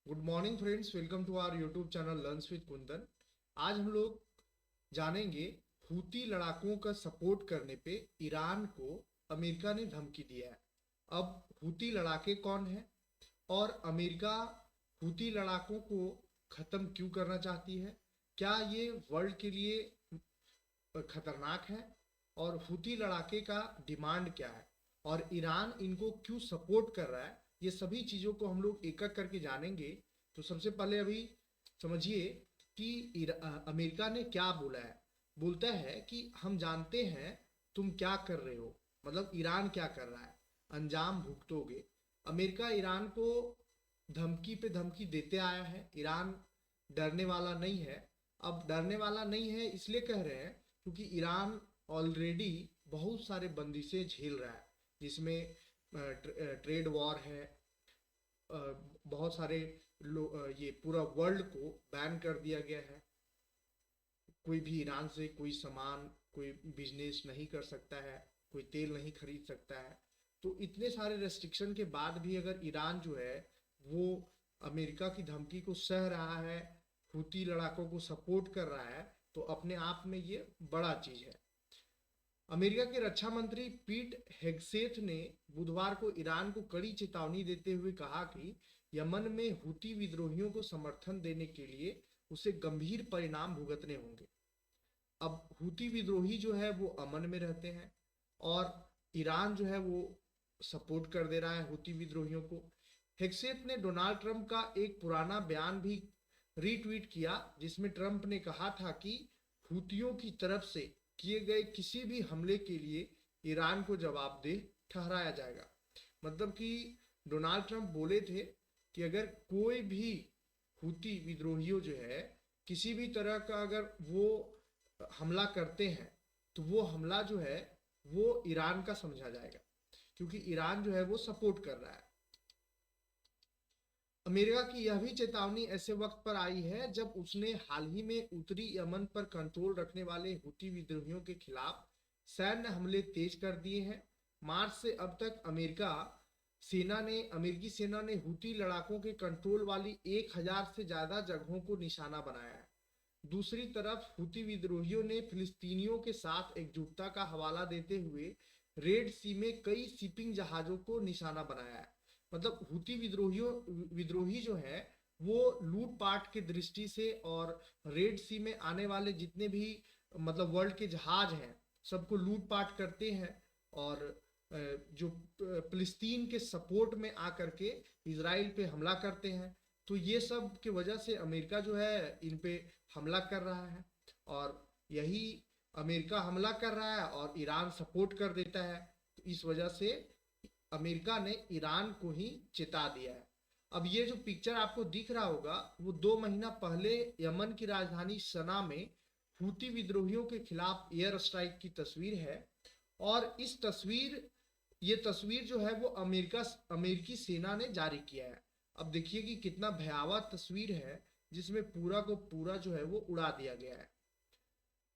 Good morning friends, welcome to our YouTube channel learns with Kundan. आज हम लोग जानेंगे हूती लड़ाकों का सपोर्ट करने पे ईरान को अमेरिका ने धमकी दिया है। अब हूती लड़ाके कौन है और अमेरिका हूती लड़ाकों को ख़त्म क्यों करना चाहती है? क्या ये वर्ल्ड के लिए खतरनाक है? और हूती लड़ाके का डिमांड क्या है और ईरान इनको क्यों सपोर्ट कर रहा है? ये सभी चीज़ों को हम लोग एक एक करके जानेंगे। तो सबसे पहले अभी समझिए कि अमेरिका ने क्या बोला है। बोलता है कि हम जानते हैं तुम क्या कर रहे हो, मतलब ईरान क्या कर रहा है, अंजाम भुगतोगे। अमेरिका ईरान को धमकी पे धमकी देते आया है। ईरान डरने वाला नहीं है। अब डरने वाला नहीं है इसलिए कह रहे हैं क्योंकि ईरान ऑलरेडी बहुत सारे बंदिशें झेल रहा है, जिसमें ट्रेड वॉर है। बहुत सारे ये पूरा वर्ल्ड को बैन कर दिया गया है। कोई भी ईरान से कोई सामान, कोई बिजनेस नहीं कर सकता है, कोई तेल नहीं खरीद सकता है। तो इतने सारे रेस्ट्रिक्शन के बाद भी अगर ईरान जो है वो अमेरिका की धमकी को सह रहा है, हूती लड़ाकों को सपोर्ट कर रहा है, तो अपने आप में ये बड़ा चीज है। अमेरिका के रक्षा मंत्री पीट हेगसेथ ने बुधवार को ईरान को कड़ी चेतावनी देते हुए कहा कि यमन में हूती विद्रोहियों को समर्थन देने के लिए उसे गंभीर परिणाम भुगतने होंगे। अब हूती विद्रोही जो है वो अमन में रहते हैं और ईरान जो है वो सपोर्ट कर दे रहा है हूती विद्रोहियों को। हेगसेथ ने डोनाल्ड ट्रंप का एक पुराना बयान भी रीट्वीट किया, जिसमें ट्रंप ने कहा था कि हूतियों की तरफ से किए गए किसी भी हमले के लिए ईरान को जवाबदेह ठहराया जाएगा। मतलब कि डोनाल्ड ट्रंप बोले थे कि अगर कोई भी हूती विद्रोहियों जो है किसी भी तरह का अगर वो हमला करते हैं तो वो हमला जो है वो ईरान का समझा जाएगा, क्योंकि ईरान जो है वो सपोर्ट कर रहा है। अमेरिका की यह भी चेतावनी ऐसे वक्त पर आई है जब उसने हाल ही में उत्तरी यमन पर कंट्रोल रखने वाले हूती विद्रोहियों के खिलाफ सैन्य हमले तेज कर दिए हैं। मार्च से अब तक अमेरिकी सेना ने हूती लड़ाकों के कंट्रोल वाली 1000 से ज्यादा जगहों को निशाना बनाया है। दूसरी तरफ हूती विद्रोहियों ने फिलिस्तीनियों के साथ एकजुटता का हवाला देते हुए रेड सी में कई शिपिंग जहाजों को निशाना बनाया है। मतलब विद्रोही जो है वो लूटपाट की दृष्टि से और रेड सी में आने वाले जितने भी मतलब वर्ल्ड के जहाज हैं सबको लूटपाट करते हैं। और जो फिलिस्तीन के सपोर्ट में आकर के इसराइल पे हमला करते हैं। तो ये सब की वजह से अमेरिका जो है इन पे हमला कर रहा है। और यही अमेरिका हमला कर रहा है और ईरान सपोर्ट कर देता है, तो इस वजह से अमेरिका ने ईरान को ही चेता दिया है। अब ये जो पिक्चर आपको दिख रहा होगा वो 2 महीना पहले यमन की राजधानी सना में हूती विद्रोहियों के खिलाफ एयर स्ट्राइक की तस्वीर है। और ये तस्वीर जो है वो अमेरिकी सेना ने जारी किया है। अब देखिए कि कितना भयावह तस्वीर है, जिसमें पूरा को पूरा जो है वो उड़ा दिया गया है।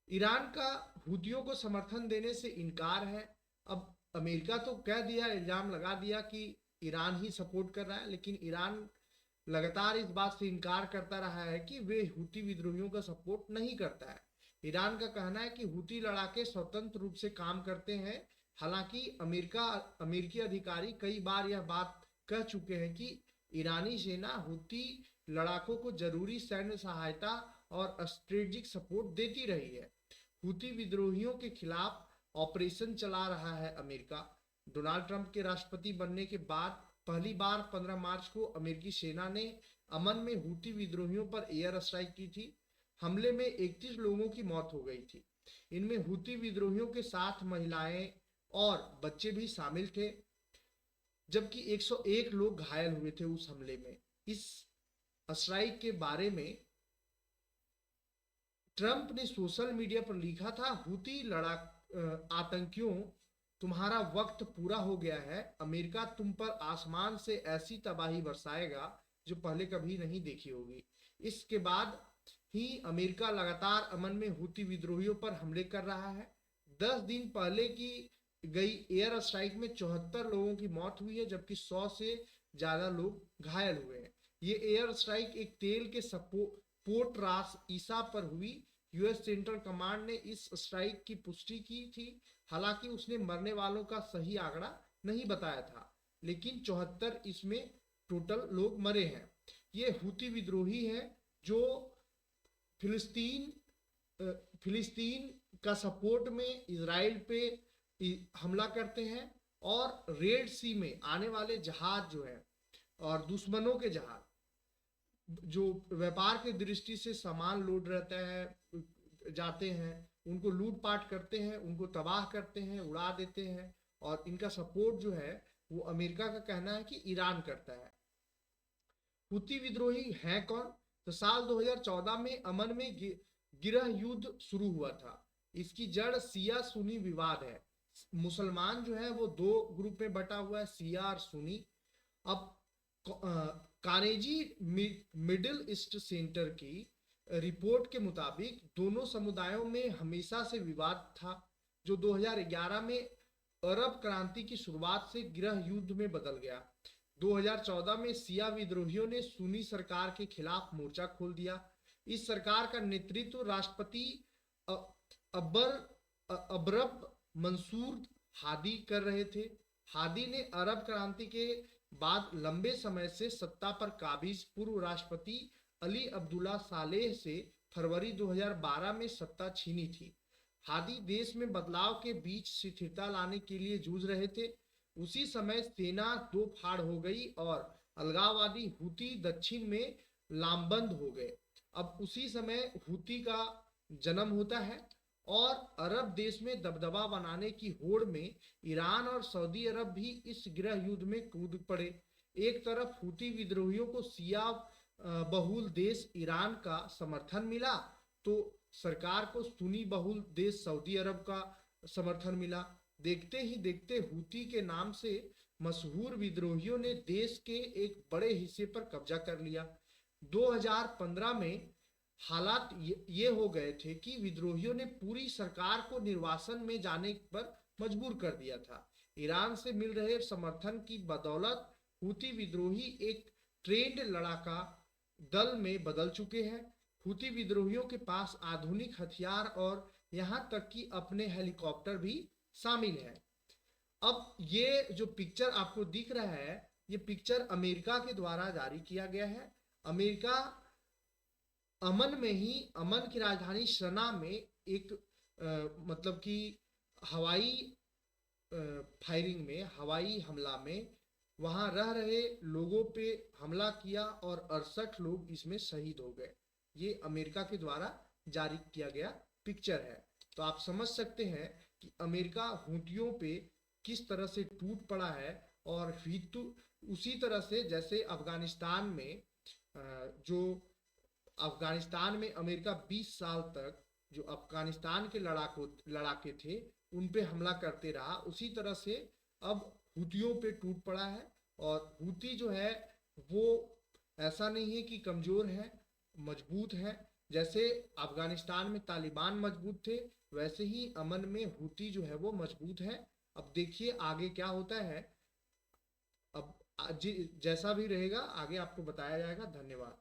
ईरान का हूतियों को समर्थन देने से इनकार है। अब अमेरिका तो कह दिया, इल्जाम लगा दिया कि ईरान ही सपोर्ट कर रहा है, लेकिन ईरान लगातार इस बात से इनकार करता रहा है कि वे हूती विद्रोहियों का सपोर्ट नहीं करता है। ईरान का कहना है कि हूती लड़ाके स्वतंत्र रूप से काम करते हैं। हालांकि अमेरिकी अधिकारी कई बार यह बात कह चुके हैं कि ईरानी सेना हूती लड़ाकों को जरूरी सैन्य सहायता और स्ट्रेटेजिक सपोर्ट देती रही है। हूती विद्रोहियों के खिलाफ ऑपरेशन चला रहा है अमेरिका। डोनाल्ड ट्रंप के राष्ट्रपति बनने के बाद पहली बार 15 मार्च को अमेरिकी सेना ने अमन में हूती विद्रोहियों पर एयर स्ट्राइक की थी। हमले में 31 लोगों की मौत हो गई थी। इनमें हूती विद्रोहियों के साथ महिलाएं और बच्चे भी शामिल थे, जबकि 101 लोग घायल हुए थे उस हमले में। इस स्ट्राइक के बारे में ट्रंप ने सोशल मीडिया पर लिखा था, हूती आतंकियों, तुम्हारा वक्त पूरा हो गया है। अमेरिका तुम पर आसमान से ऐसी तबाही बरसाएगा जो पहले कभी नहीं देखी होगी। इसके बाद ही अमेरिका लगातार अमन में हूती विद्रोहियों पर हमले कर रहा है। 10 दिन पहले की गई एयर स्ट्राइक में 74 लोगों की मौत हुई है, जबकि 100 से ज्यादा लोग घायल हुए हैं। ये एयर स्ट्राइक एक तेल के पोर्ट रास ईसा पर हुई। यूएस सेंट्रल कमांड ने इस स्ट्राइक की पुष्टि की थी, हालांकि उसने मरने वालों का सही आंकड़ा नहीं बताया था, लेकिन 74 इसमें टोटल लोग मरे हैं। ये हूती विद्रोही हैं जो फिलिस्तीन फिलिस्तीन का सपोर्ट में इसराइल पे हमला करते हैं, और रेड सी में आने वाले जहाज जो है और दुश्मनों के जहाज जो व्यापार की दृष्टि से सामान लोड रहता है जाते हैं, उनको लूटपाट करते हैं, उनको तबाह करते हैं, उड़ा देते हैं। और इनका सपोर्ट जो है वो अमेरिका का कहना है कि ईरान करता है। हुती विद्रोही हैं कौन? तो साल 2014 में अमन में गिरह युद्ध शुरू हुआ था। इसकी जड़ सिया सुनी विवाद है। मुसलमान जो है वो दो ग्रुप में बटा हुआ है, सिया और सुनी। अब कानेजी मिडिल ईस्ट सेंटर की रिपोर्ट के मुताबिक दोनों समुदायों में हमेशा से विवाद था, जो 2011 में अरब क्रांति की शुरुआत से गृह युद्ध में बदल गया। 2014 में सिया विद्रोहियों ने सुन्नी सरकार के खिलाफ मोर्चा खोल दिया। इस सरकार का नेतृत्व राष्ट्रपति अब्रब मंसूर हादी कर रहे थे। हादी ने अरब क्रांति के बाद लंबे समय से सत्ता पर काबिज पूर्व राष्ट्रपति अली अब्दुल्ला सालेह से फरवरी 2012 में सत्ता छीनी थी। हादी देश में बदलाव के बीच स्थिरता लाने के लिए जूझ रहे थे। उसी समय सेना दो फाड़ हो गई और अलगाववादी हुती दक्षिण में लामबंद हो गए। अब उसी समय हुती का जन्म होता है और अरब देश में दबदबा बनाने की होड़ में ईरान और सऊदी अरब भी इस गृह युद्ध में कूद पड़े। एक तरफ हुती विद्रोहियों को सिया बहुल देश ईरान का समर्थन मिला, तो सरकार को सुन्नी बहुल देश सऊदी अरब का समर्थन मिला। देखते ही देखते हुती के नाम से मशहूर विद्रोहियों ने देश के एक बड़े हिस्से पर कब्जा कर लिया। 2015 में हालात ये हो गए थे कि विद्रोहियों ने पूरी सरकार को निर्वासन में जाने पर मजबूर कर दिया था। ईरान से मिल रहे समर्थन की बदौलत हुती विद्रोही एक ट्रेंड लड़ाका दल में बदल चुके हैं। हुती विद्रोहियों के पास आधुनिक हथियार और यहां तक कि अपने हेलीकॉप्टर भी शामिल है। अब ये जो पिक्चर आपको दिख रहा है, ये पिक्चर अमेरिका के द्वारा जारी किया गया है। अमेरिका अमन में ही, अमन की राजधानी सना में एक मतलब कि हवाई फायरिंग में, हवाई हमला में वहां रह रहे लोगों पे हमला किया और 68 लोग इसमें शहीद हो गए। ये अमेरिका के द्वारा जारी किया गया पिक्चर है। तो आप समझ सकते हैं कि अमेरिका हुतियों पे किस तरह से टूट पड़ा है। और उसी तरह से जैसे अफगानिस्तान में जो अफगानिस्तान में अमेरिका 20 साल तक जो अफगानिस्तान के लड़ाके थे उन पे हमला करते रहा, उसी तरह से अब हुतियों पे टूट पड़ा है। और हुती जो है वो ऐसा नहीं है कि कमजोर है, मजबूत है। जैसे अफगानिस्तान में तालिबान मजबूत थे, वैसे ही अमन में हुती जो है वो मजबूत है। अब देखिए आगे क्या होता है। अब जैसा भी रहेगा आगे आपको बताया जाएगा। धन्यवाद।